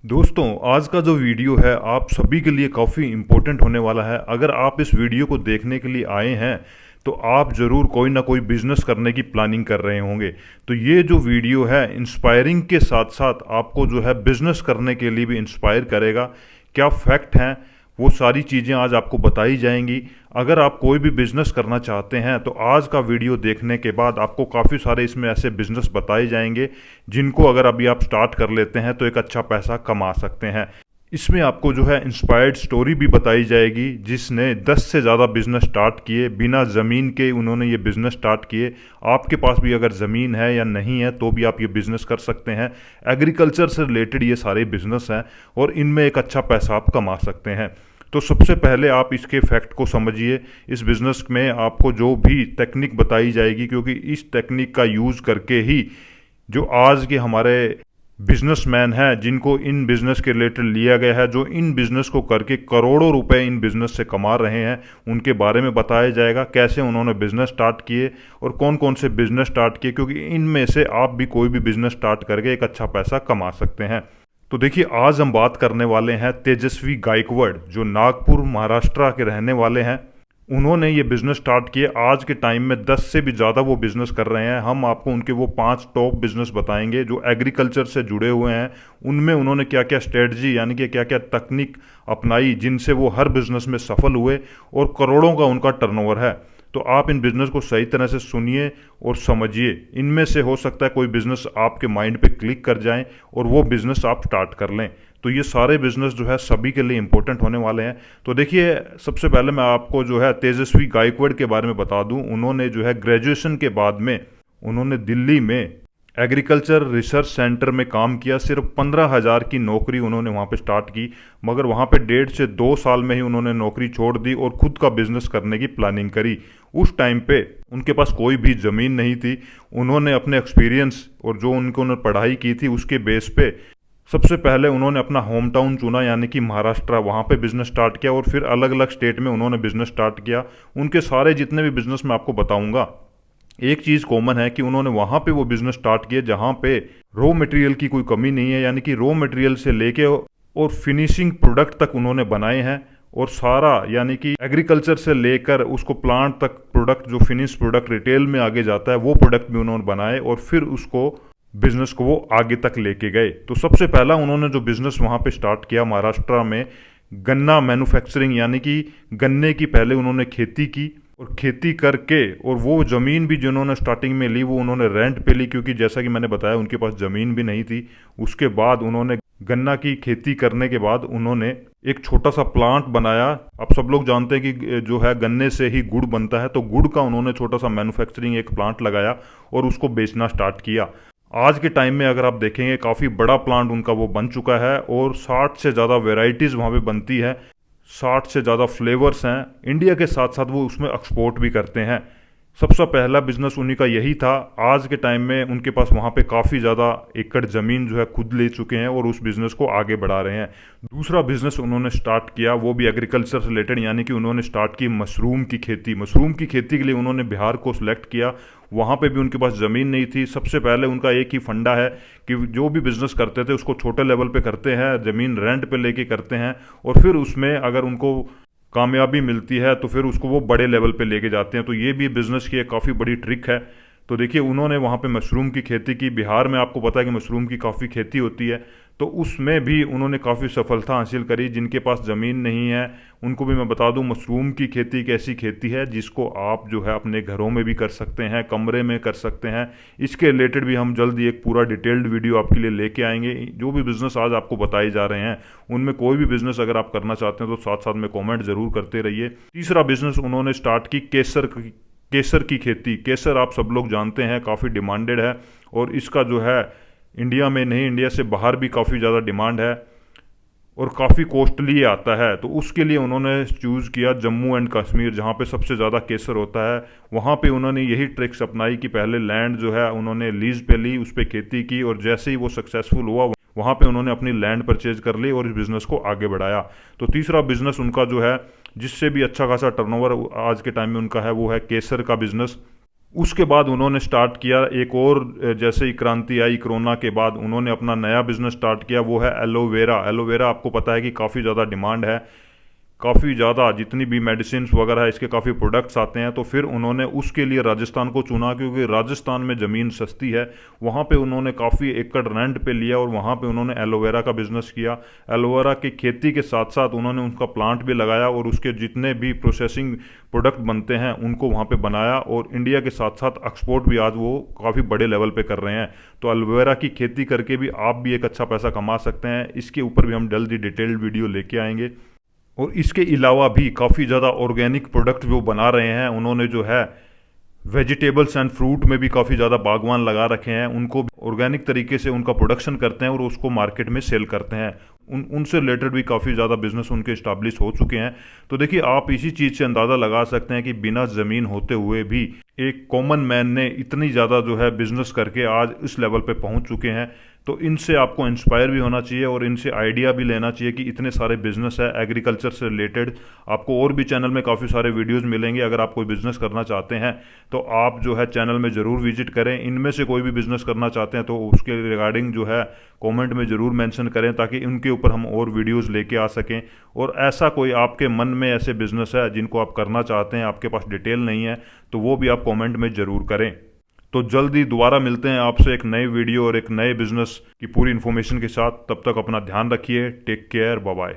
दोस्तों, आज का जो वीडियो है आप सभी के लिए काफ़ी इम्पोर्टेंट होने वाला है। अगर आप इस वीडियो को देखने के लिए आए हैं तो आप ज़रूर कोई ना कोई बिजनेस करने की प्लानिंग कर रहे होंगे। तो ये जो वीडियो है इंस्पायरिंग के साथ साथ आपको जो है बिजनेस करने के लिए भी इंस्पायर करेगा। क्या फैक्ट हैं वो सारी चीज़ें आज आपको बताई जाएंगी। अगर आप कोई भी बिजनेस करना चाहते हैं तो आज का वीडियो देखने के बाद आपको काफ़ी सारे इसमें ऐसे बिजनेस बताए जाएंगे जिनको अगर अभी आप स्टार्ट कर लेते हैं तो एक अच्छा पैसा कमा सकते हैं। इसमें आपको जो है इंस्पायर्ड स्टोरी भी बताई जाएगी जिसने 10 से ज़्यादा बिजनेस स्टार्ट किए, बिना ज़मीन के उन्होंने ये बिजनेस स्टार्ट किए। आपके पास भी अगर ज़मीन है या नहीं है तो भी आप ये बिजनेस कर सकते हैं। एग्रीकल्चर से रिलेटेड ये सारे बिजनेस हैं और इनमें एक अच्छा पैसा आप कमा सकते हैं। तो सबसे पहले आप इसके फैक्ट को समझिए। इस बिज़नेस में आपको जो भी टेक्निक बताई जाएगी, क्योंकि इस टेक्निक का यूज़ करके ही जो आज के हमारे बिजनेसमैन हैं जिनको इन बिज़नेस के रिलेटेड लिया गया है, जो इन बिज़नेस को करके करोड़ों रुपए इन बिज़नेस से कमा रहे हैं, उनके बारे में बताया जाएगा कैसे उन्होंने बिज़नेस स्टार्ट किए और कौन कौन से बिज़नेस स्टार्ट किए, क्योंकि इनमें से आप भी कोई भी बिज़नेस स्टार्ट करके एक अच्छा पैसा कमा सकते हैं। तो देखिए, आज हम बात करने वाले हैं तेजस्वी गायकवाड़, जो नागपुर महाराष्ट्र के रहने वाले हैं। उन्होंने ये बिज़नेस स्टार्ट किए। आज के टाइम में 10 से भी ज़्यादा वो बिज़नेस कर रहे हैं। हम आपको उनके वो 5 टॉप बिज़नेस बताएंगे जो एग्रीकल्चर से जुड़े हुए हैं। उनमें उन्होंने क्या क्या स्ट्रेटजी यानी कि क्या क्या तकनीक अपनाई जिनसे वो हर बिज़नेस में सफल हुए और करोड़ों का उनका टर्नओवर है। तो आप इन बिज़नेस को सही तरह से सुनिए और समझिए। इनमें से हो सकता है कोई बिज़नेस आपके माइंड पे क्लिक कर जाए और वो बिज़नेस आप स्टार्ट कर लें। तो ये सारे बिज़नेस जो है सभी के लिए इंपॉर्टेंट होने वाले हैं। तो देखिए, सबसे पहले मैं आपको जो है तेजस्वी गायकवाड़ के बारे में बता दूं। उन्होंने जो है ग्रेजुएशन के बाद में उन्होंने दिल्ली में एग्रीकल्चर रिसर्च सेंटर में काम किया। सिर्फ 15,000 की नौकरी उन्होंने वहाँ पे स्टार्ट की, मगर वहाँ पे 1.5 से 2 साल में ही उन्होंने नौकरी छोड़ दी और खुद का बिजनेस करने की प्लानिंग करी। उस टाइम पे उनके पास कोई भी ज़मीन नहीं थी। उन्होंने अपने एक्सपीरियंस और जो उन्होंने पढ़ाई की थी उसके बेस पे सबसे पहले उन्होंने अपना होम टाउन चुना यानी कि महाराष्ट्र, वहाँ पे बिजनेस स्टार्ट किया और फिर अलग अलग स्टेट में उन्होंने बिजनेस स्टार्ट किया। उनके सारे जितने भी बिजनेस मैं आपको बताऊंगा, एक चीज़ कॉमन है कि उन्होंने वहाँ पे वो बिजनेस स्टार्ट किए जहाँ पे रॉ मटेरियल की कोई कमी नहीं है, यानी कि रॉ मटेरियल से लेके और फिनिशिंग प्रोडक्ट तक उन्होंने बनाए हैं। और सारा यानी कि एग्रीकल्चर से लेकर उसको प्लांट तक प्रोडक्ट, जो फिनिश प्रोडक्ट रिटेल में आगे जाता है, वो प्रोडक्ट भी उन्होंने बनाए और फिर उसको बिजनेस को वो आगे तक लेके गए। तो सबसे पहला उन्होंने जो बिजनेस वहाँ पे स्टार्ट किया महाराष्ट्र में, गन्ना मैन्युफैक्चरिंग, यानी कि गन्ने की पहले उन्होंने खेती की और खेती करके और वो ज़मीन भी जिन्होंने स्टार्टिंग में ली वो उन्होंने रेंट पे ली, क्योंकि जैसा कि मैंने बताया उनके पास ज़मीन भी नहीं थी। उसके बाद उन्होंने गन्ना की खेती करने के बाद उन्होंने एक छोटा सा प्लांट बनाया। अब सब लोग जानते हैं कि जो है गन्ने से ही गुड़ बनता है, तो गुड़ का उन्होंने छोटा सा मैन्युफैक्चरिंग एक प्लांट लगाया और उसको बेचना स्टार्ट किया। आज के टाइम में अगर आप देखेंगे काफ़ी बड़ा प्लांट उनका वो बन चुका है और 60 से ज़्यादा वेराइटीज़ वहाँ पे बनती है, 60 से ज़्यादा फ्लेवर्स हैं। इंडिया के साथ साथ वो उसमें एक्सपोर्ट भी करते हैं। सबसे पहला बिजनेस उन्हीं का यही था। आज के टाइम में उनके पास वहाँ पे काफ़ी ज़्यादा एकड़ ज़मीन जो है खुद ले चुके हैं और उस बिज़नेस को आगे बढ़ा रहे हैं। दूसरा बिज़नेस उन्होंने स्टार्ट किया वो भी एग्रीकल्चर से रिलेटेड, यानी कि उन्होंने स्टार्ट की मशरूम की खेती। मशरूम की खेती के लिए उन्होंने बिहार को सिलेक्ट किया। वहाँ पे भी उनके पास ज़मीन नहीं थी। सबसे पहले उनका एक ही फंडा है कि जो भी बिज़नेस करते थे उसको छोटे लेवल पे करते हैं, ज़मीन रेंट पे लेके करते हैं और फिर उसमें अगर उनको कामयाबी मिलती है तो फिर उसको वो बड़े लेवल पे लेके जाते हैं। तो ये भी बिज़नेस की एक काफ़ी बड़ी ट्रिक है। तो देखिए, उन्होंने वहाँ पे मशरूम की खेती की। बिहार में आपको पता है कि मशरूम की काफ़ी खेती होती है, तो उसमें भी उन्होंने काफ़ी सफलता हासिल करी। जिनके पास ज़मीन नहीं है उनको भी मैं बता दूं, मशरूम की खेती एक ऐसी खेती है जिसको आप जो है अपने घरों में भी कर सकते हैं, कमरे में कर सकते हैं। इसके रिलेटेड भी हम जल्दी एक पूरा डिटेल्ड वीडियो आपके लिए लेके आएंगे। जो भी बिज़नेस आज आपको बताए जा रहे हैं उनमें कोई भी बिज़नेस अगर आप करना चाहते हैं तो साथ साथ में कॉमेंट ज़रूर करते रहिए। तीसरा बिज़नेस उन्होंने स्टार्ट की केसर की खेती। केसर आप सब लोग जानते हैं काफ़ी डिमांडेड है और इसका जो है इंडिया में नहीं, इंडिया से बाहर भी काफ़ी ज़्यादा डिमांड है और काफ़ी कॉस्टली आता है। तो उसके लिए उन्होंने चूज़ किया जम्मू एंड कश्मीर, जहाँ पे सबसे ज़्यादा केसर होता है। वहाँ पे उन्होंने यही ट्रिक्स अपनाई कि पहले लैंड जो है उन्होंने लीज पे ली, उस पर खेती की और जैसे ही वो सक्सेसफुल हुआ वहाँ पे उन्होंने अपनी लैंड परचेज कर ली और इस बिज़नेस को आगे बढ़ाया। तो तीसरा बिज़नेस उनका जो है जिससे भी अच्छा खासा टर्नओवर आज के टाइम में उनका है वो है केसर का बिज़नेस। उसके बाद उन्होंने स्टार्ट किया एक और, जैसे ही क्रांति आई कोरोना के बाद, उन्होंने अपना नया बिजनेस स्टार्ट किया, वो है एलोवेरा। एलोवेरा आपको पता है कि काफ़ी ज़्यादा डिमांड है, काफ़ी ज़्यादा जितनी भी मेडिसिन वगैरह है इसके काफ़ी प्रोडक्ट्स आते हैं। तो फिर उन्होंने उसके लिए राजस्थान को चुना, क्योंकि राजस्थान में ज़मीन सस्ती है। वहाँ पे उन्होंने काफ़ी एकड़ रेंट पे लिया और वहाँ पे उन्होंने एलोवेरा का बिज़नेस किया। एलोवेरा की खेती के साथ साथ उन्होंने उनका प्लांट भी लगाया और उसके जितने भी प्रोसेसिंग प्रोडक्ट बनते हैं उनको वहाँ पे बनाया, और इंडिया के साथ साथ एक्सपोर्ट भी आज वो काफ़ी बड़े लेवल पे कर रहे हैं। तो एलोवेरा की खेती करके भी आप भी एक अच्छा पैसा कमा सकते हैं। इसके ऊपर भी हम जल्दी डिटेल्ड वीडियो लेके आएंगे। और इसके अलावा भी काफ़ी ज़्यादा ऑर्गेनिक प्रोडक्ट जो बना रहे हैं उन्होंने, जो है वेजिटेबल्स एंड फ्रूट में भी काफ़ी ज़्यादा बागवान लगा रखे हैं, उनको ऑर्गेनिक तरीके से उनका प्रोडक्शन करते हैं और उसको मार्केट में सेल करते हैं। उनसे रिलेटेड भी काफ़ी ज़्यादा बिजनेस उनके इस्टाब्लिश हो चुके हैं। तो देखिए, आप इसी चीज़ से अंदाज़ा लगा सकते हैं कि बिना ज़मीन होते हुए भी एक कॉमन मैन ने इतनी ज़्यादा जो है बिजनेस करके आज इस लेवल पे पहुंच चुके हैं। तो इनसे आपको इंस्पायर भी होना चाहिए और इनसे आइडिया भी लेना चाहिए कि इतने सारे बिजनेस है एग्रीकल्चर से रिलेटेड। आपको और भी चैनल में काफ़ी सारे वीडियोस मिलेंगे। अगर आप कोई बिजनेस करना चाहते हैं तो आप जो है चैनल में ज़रूर विजिट करें। इनमें से कोई भी बिजनेस करना चाहते हैं तो उसके रिगार्डिंग जो है कमेंट में ज़रूर मेंशन करें, ताकि उनके ऊपर हम और वीडियोस लेके आ सकें। और ऐसा कोई आपके मन में ऐसे बिजनेस है जिनको आप करना चाहते हैं, आपके पास डिटेल नहीं है, तो वो भी आप कमेंट में ज़रूर करें। तो जल्दी दोबारा मिलते हैं आपसे एक नए वीडियो और एक नए बिजनेस की पूरी इन्फॉर्मेशन के साथ। तब तक अपना ध्यान रखिए। Take care, bye bye.